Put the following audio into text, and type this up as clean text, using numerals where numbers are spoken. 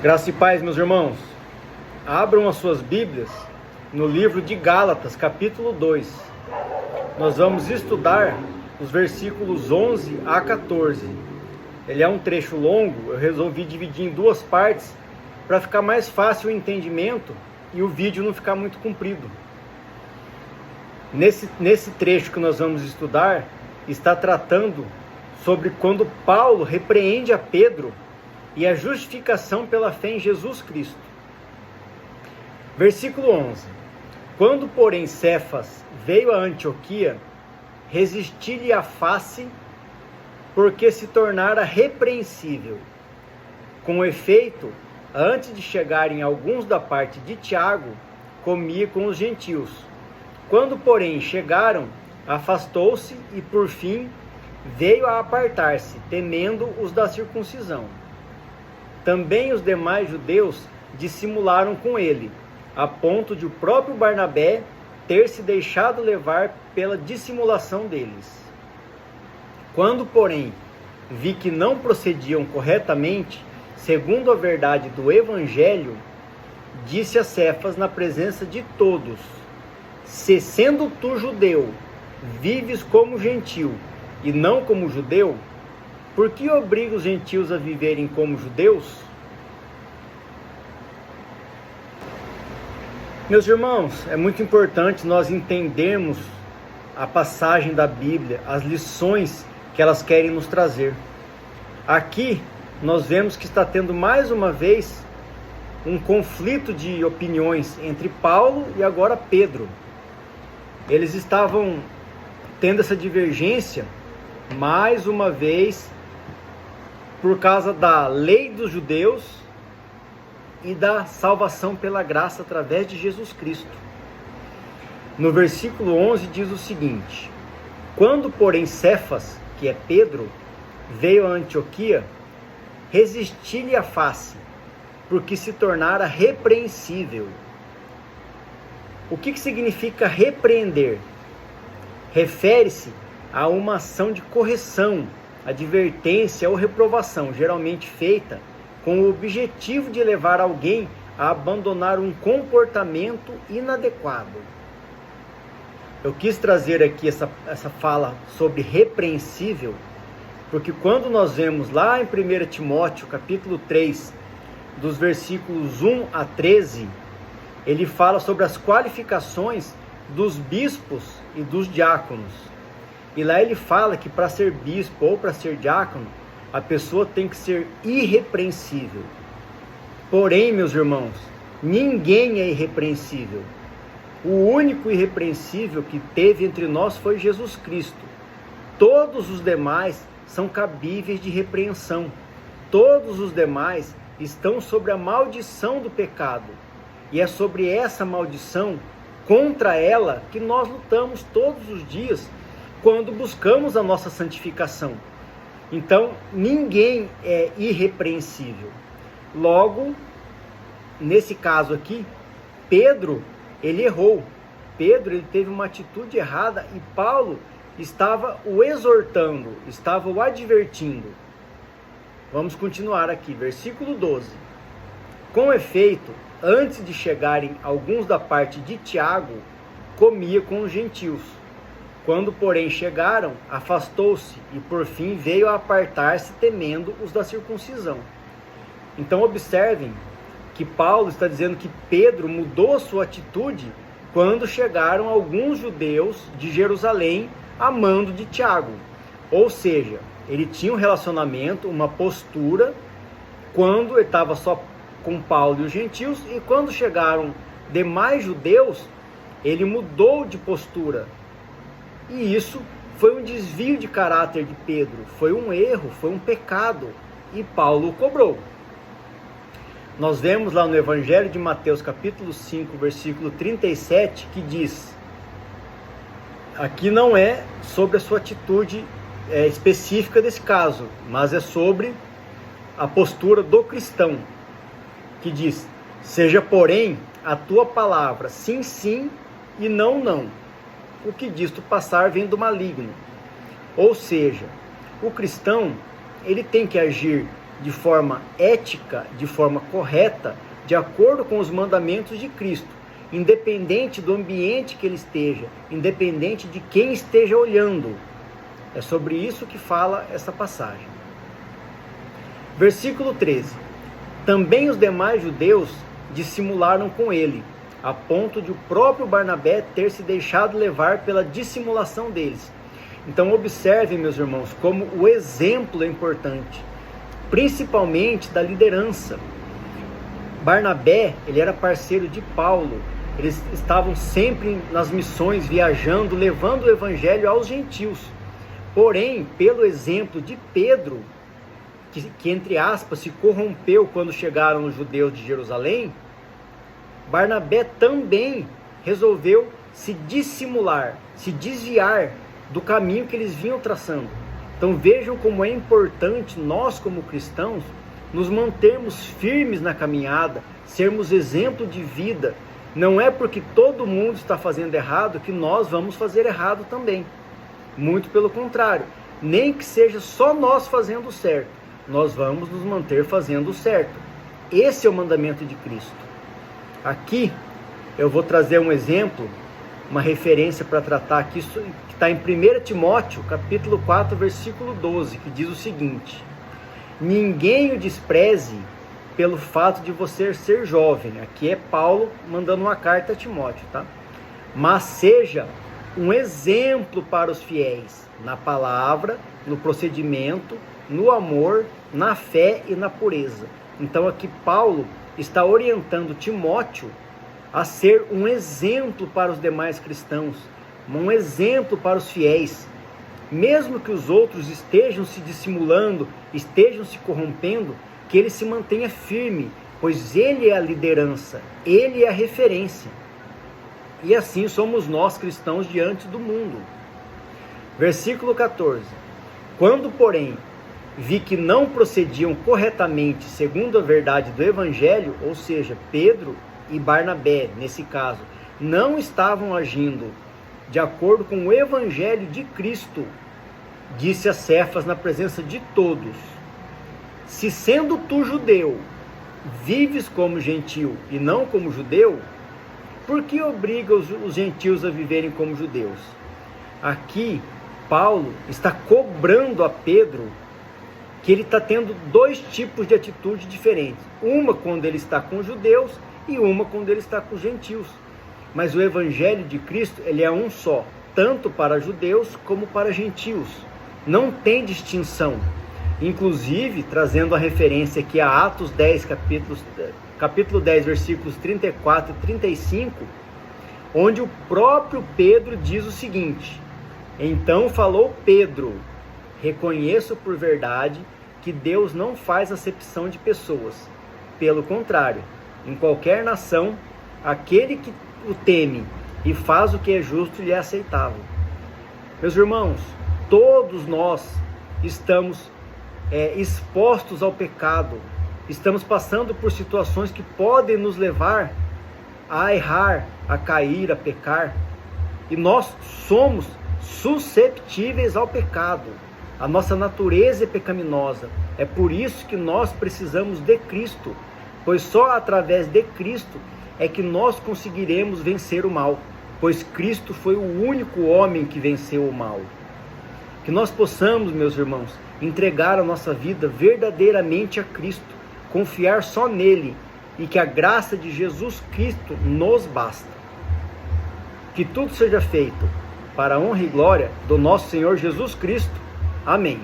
Graça e paz, meus irmãos. Abram as suas Bíblias no livro de Gálatas, capítulo 2. Nós vamos estudar os versículos 11 a 14. Ele é um trecho longo, eu resolvi dividir em duas partes para ficar mais fácil o entendimento e o vídeo não ficar muito comprido. Nesse trecho que nós vamos estudar, está tratando sobre quando Paulo repreende a Pedro e a justificação pela fé em Jesus Cristo. Versículo 11. Quando, porém, Cefas veio a Antioquia, resisti-lhe a face, porque se tornara repreensível. Com efeito, antes de chegarem alguns da parte de Tiago, comia com os gentios. Quando, porém, chegaram, afastou-se e, por fim, veio a apartar-se, temendo os da circuncisão. Também os demais judeus dissimularam com ele, a ponto de o próprio Barnabé ter se deixado levar pela dissimulação deles. Quando, porém, vi que não procediam corretamente, segundo a verdade do Evangelho, disse a Cefas na presença de todos: se sendo tu judeu, vives como gentil e não como judeu, por que obriga os gentios a viverem como judeus? Meus irmãos, é muito importante nós entendermos a passagem da Bíblia, as lições que elas querem nos trazer. Aqui nós vemos que está tendo mais uma vez um conflito de opiniões entre Paulo e agora Pedro. Eles estavam tendo essa divergência mais uma vez por causa da lei dos judeus e da salvação pela graça através de Jesus Cristo. No versículo 11 diz o seguinte: quando, porém, Cefas, que é Pedro, veio a Antioquia, resisti-lhe a face, porque se tornara repreensível. O que significa repreender? Refere-se a uma ação de correção, advertência ou reprovação, geralmente feita com o objetivo de levar alguém a abandonar um comportamento inadequado. Eu quis trazer aqui essa fala sobre repreensível, porque quando nós vemos lá em 1 Timóteo, capítulo 3, dos versículos 1 a 13, ele fala sobre as qualificações dos bispos e dos diáconos. E lá ele fala que para ser bispo ou para ser diácono, a pessoa tem que ser irrepreensível. Porém, meus irmãos, ninguém é irrepreensível. O único irrepreensível que teve entre nós foi Jesus Cristo. Todos os demais são cabíveis de repreensão. Todos os demais estão sobre a maldição do pecado. E é sobre essa maldição, contra ela, que nós lutamos todos os dias quando buscamos a nossa santificação. Então, ninguém é irrepreensível. Logo, nesse caso aqui, Pedro, ele errou. Pedro, ele teve uma atitude errada e Paulo estava o exortando, estava o advertindo. Vamos continuar aqui, versículo 12. Com efeito, antes de chegarem alguns da parte de Tiago, comia com os gentios. Quando, porém, chegaram, afastou-se e, por fim, veio a apartar-se, temendo os da circuncisão. Então, observem que Paulo está dizendo que Pedro mudou a sua atitude quando chegaram alguns judeus de Jerusalém a mando de Tiago. Ou seja, ele tinha um relacionamento, uma postura, quando ele estava só com Paulo e os gentios, e quando chegaram demais judeus, ele mudou de postura. E isso foi um desvio de caráter de Pedro, foi um erro, foi um pecado, e Paulo o cobrou. Nós vemos lá no Evangelho de Mateus, capítulo 5, versículo 37, que diz, aqui não é sobre a sua atitude específica desse caso, mas é sobre a postura do cristão, que diz, seja, porém, a tua palavra sim, sim e não, não. O que disto passar vem do maligno. Ou seja, o cristão, ele tem que agir de forma ética, de forma correta, de acordo com os mandamentos de Cristo, independente do ambiente que ele esteja, independente de quem esteja olhando. É sobre isso que fala essa passagem. Versículo 13. Também os demais judeus dissimularam com ele, a ponto de o próprio Barnabé ter se deixado levar pela dissimulação deles. Então observem, meus irmãos, como o exemplo é importante, principalmente da liderança. Barnabé, ele era parceiro de Paulo, eles estavam sempre nas missões, viajando, levando o evangelho aos gentios. Porém, pelo exemplo de Pedro, que entre aspas se corrompeu quando chegaram os judeus de Jerusalém, Barnabé também resolveu se dissimular, se desviar do caminho que eles vinham traçando. Então vejam como é importante nós, como cristãos, nos mantermos firmes na caminhada, sermos exemplo de vida. Não é porque todo mundo está fazendo errado que nós vamos fazer errado também. Muito pelo contrário, nem que seja só nós fazendo o certo, nós vamos nos manter fazendo o certo. Esse é o mandamento de Cristo. Aqui eu vou trazer um exemplo, uma referência para tratar aqui, que está em 1 Timóteo, capítulo 4, versículo 12, que diz o seguinte: ninguém o despreze pelo fato de você ser jovem. Aqui é Paulo mandando uma carta a Timóteo, tá? Mas seja um exemplo para os fiéis, na palavra, no procedimento, no amor, na fé e na pureza. Então aqui Paulo está orientando Timóteo a ser um exemplo para os demais cristãos, um exemplo para os fiéis. Mesmo que os outros estejam se dissimulando, estejam se corrompendo, que ele se mantenha firme, pois ele é a liderança, ele é a referência. E assim somos nós cristãos diante do mundo. Versículo 14. Quando, porém, vi que não procediam corretamente segundo a verdade do Evangelho, ou seja, Pedro e Barnabé, nesse caso, não estavam agindo de acordo com o Evangelho de Cristo, disse a Cefas na presença de todos: se sendo tu judeu, vives como gentil e não como judeu, por que obriga os gentios a viverem como judeus? Aqui, Paulo está cobrando a Pedro que ele está tendo dois tipos de atitude diferentes. Uma quando ele está com os judeus e uma quando ele está com os gentios. Mas o Evangelho de Cristo, ele é um só, tanto para judeus como para gentios. Não tem distinção. Inclusive, trazendo a referência aqui a Atos 10, capítulo 10, versículos 34 e 35, onde o próprio Pedro diz o seguinte: então falou Pedro, reconheço por verdade que Deus não faz acepção de pessoas. Pelo contrário, em qualquer nação, aquele que o teme e faz o que é justo lhe é aceitável. Meus irmãos, todos nós estamos expostos ao pecado, estamos passando por situações que podem nos levar a errar, a cair, a pecar, e nós somos susceptíveis ao pecado. A nossa natureza é pecaminosa. É por isso que nós precisamos de Cristo, pois só através de Cristo é que nós conseguiremos vencer o mal, pois Cristo foi o único homem que venceu o mal. Que nós possamos, meus irmãos, entregar a nossa vida verdadeiramente a Cristo, confiar só nele, e que a graça de Jesus Cristo nos basta. Que tudo seja feito para a honra e glória do nosso Senhor Jesus Cristo. Amém.